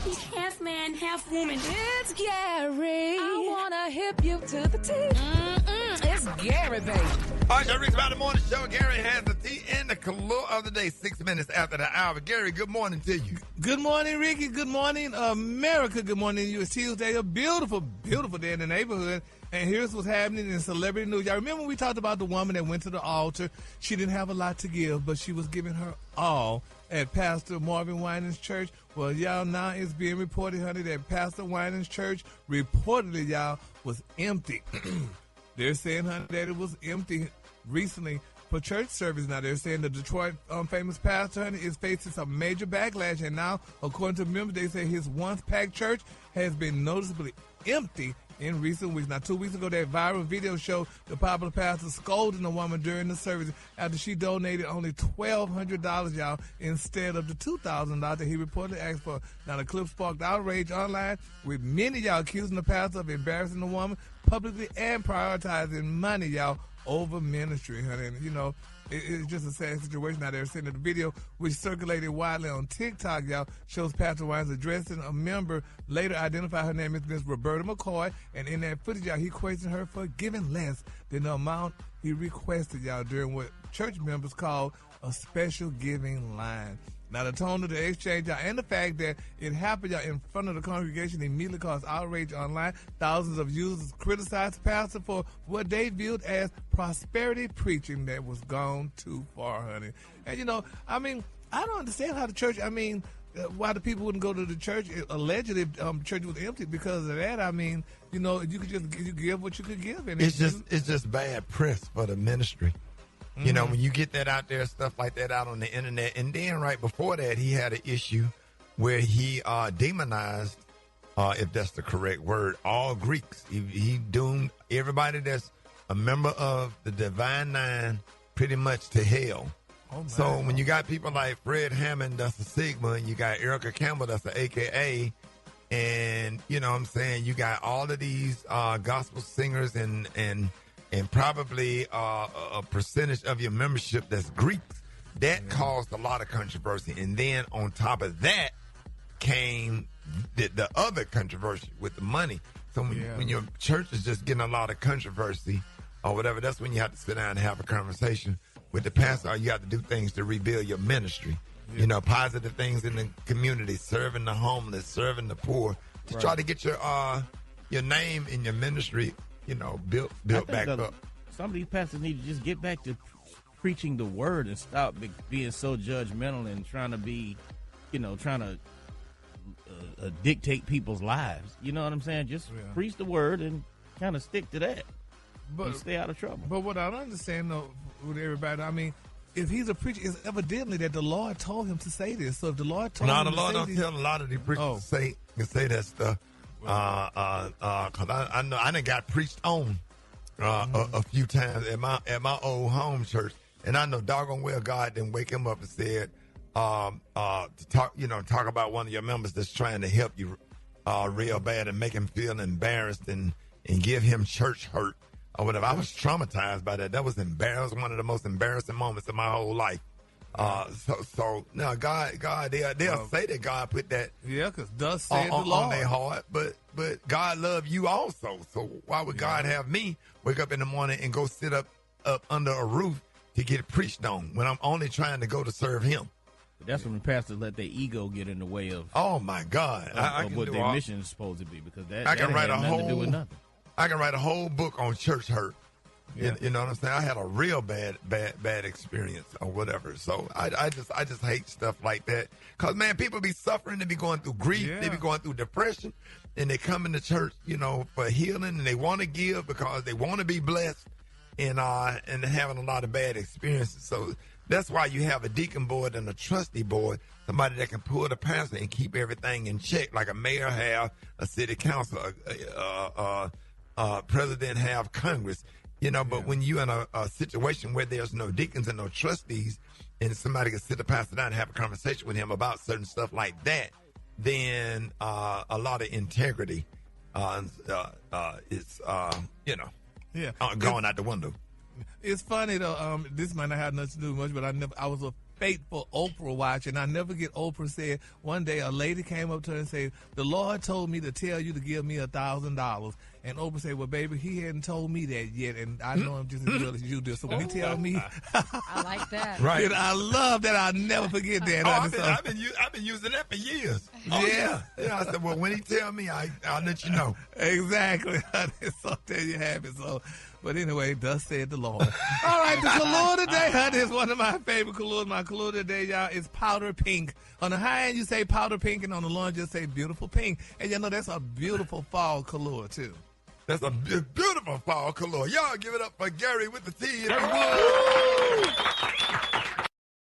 He's half man, half woman. It's Gary. I wanna hip you to the teeth. It's Gary, baby. All right, y'all, Rick's about the morning show. Gary has the tea and the color of the day, 6 minutes after the hour. Gary, good morning to you. Good morning, Ricky. Good morning, America. Good morning to you. It's Tuesday, a beautiful, beautiful day in the neighborhood. And here's what's happening in celebrity news. Y'all remember we talked about the woman that went to the altar? She didn't have a lot to give, but she was giving her all at Pastor Marvin Winans' church. Well, y'all, now it's being reported, honey, that Pastor Winans' church reportedly, y'all, was empty. They're saying, honey, that it was empty recently for church service. Now, they're saying the Detroit famous pastor, honey, is facing some major backlash. And now, according to members, they say his once-packed church has been noticeably empty in recent weeks. Now, 2 weeks ago, that viral video showed the popular pastor scolding a woman during the service after she donated only $1,200, y'all, instead of the $2,000 that he reportedly asked for. Now, the clip sparked outrage online, with many y'all accusing the pastor of embarrassing the woman publicly and prioritizing money, y'all, over ministry, honey. And, you know, it's just a sad situation out there. Saying that the video, which circulated widely on TikTok, y'all, shows Pastor Winans addressing a member, later identified her name as Miss Roberta McCoy, and in that footage, y'all, he questioned her for giving less than the amount he requested, y'all, during what church members call a special giving line. Now, the tone of the exchange, y'all, and the fact that it happened, y'all, in front of the congregation immediately caused outrage online. Thousands of users criticized the pastor for what they viewed as prosperity preaching that was gone too far, honey. And, you know, I mean, I don't understand how the church, I mean, why the people wouldn't go to the church. Allegedly, church was empty because of that. I mean, you know, you could just give what you could give. And it's just bad press for the ministry. You know, when you get that out there, stuff like that out on the internet. And then right before that, he had an issue where he demonized, if that's the correct word, all Greeks. He doomed everybody that's a member of the Divine Nine pretty much to hell. Oh, so when you got people like Fred Hammond, that's a Sigma, and you got Erica Campbell, that's an AKA, and, you know what I'm saying, you got all of these gospel singers and probably a percentage of your membership that's Greeks, that caused a lot of controversy. And then on top of that came the other controversy with the money. So when your church is just getting a lot of controversy or whatever, that's when you have to sit down and have a conversation with the pastor, or you have to do things to rebuild your ministry. You know, positive things in the community, serving the homeless, serving the poor, to try to get your name in your ministry, you know, built back up. Some of these pastors need to just get back to preaching the word and stop being so judgmental and trying to be, you know, dictate people's lives. You know what I'm saying? Just preach the word and kind of stick to that, and stay out of trouble. But what I don't understand, though, with everybody, I mean, if he's a preacher, it's evidently that the Lord told him to say this. So if the Lord told him to say this... No, the Lord don't tell a lot of the preachers to say that stuff. Because I know I done got preached on a few times at my old home church, and I know doggone well God didn't wake him up and said to talk about one of your members that's trying to help you real bad and make him feel embarrassed and give him church hurt or whatever. I was traumatized by that. That was embarrassing, one of the most embarrassing moments of my whole life. So now God, they'll say that God put that, because thus said the Lord on their heart, but God loved you also. So why would God have me wake up in the morning and go sit up under a roof to get preached on when I'm only trying to go to serve Him? But that's when the pastors let their ego get in the way of. Oh my God! Of what their mission is supposed to be, because that can write had nothing to do with nothing. I can write a whole book on church hurt. You know what I'm saying? I had a real bad experience or whatever. So I just hate stuff like that. Because, man, people be suffering. They be going through grief. Yeah. They be going through depression. And they come into church, you know, for healing. And they want to give because they want to be blessed. And they're having a lot of bad experiences. So that's why you have a deacon board and a trustee board. Somebody that can pull the pastor and keep everything in check, like a mayor have, a city council, president have, Congress. You know, but when you're in a situation where there's no deacons and no trustees, and somebody can sit the pastor down and have a conversation with him about certain stuff like that, then a lot of integrity is, going out the window. It's funny though. This might not have nothing to do much, but I was a faithful Oprah watcher, and I never get Oprah said one day a lady came up to her and said, "The Lord told me to tell you to give me $1,000." And Oprah said, "Well, baby, he hadn't told me that yet, and I know him just as well as you do. So when he tells me," I like that. Right. and I love that. I'll never forget that. I've been using that for years. Yeah. I said, well, when he tell me, I'll let you know. Exactly. So there you have it. So, but anyway, thus said the Lord. All right, the color today, honey, is one of my favorite colors. My color today, y'all, is powder pink. On the high end, you say powder pink, and on the low end, just say beautiful pink. And you know that's a beautiful fall color too. That's a beautiful fall color. Y'all give it up for Gary with the T.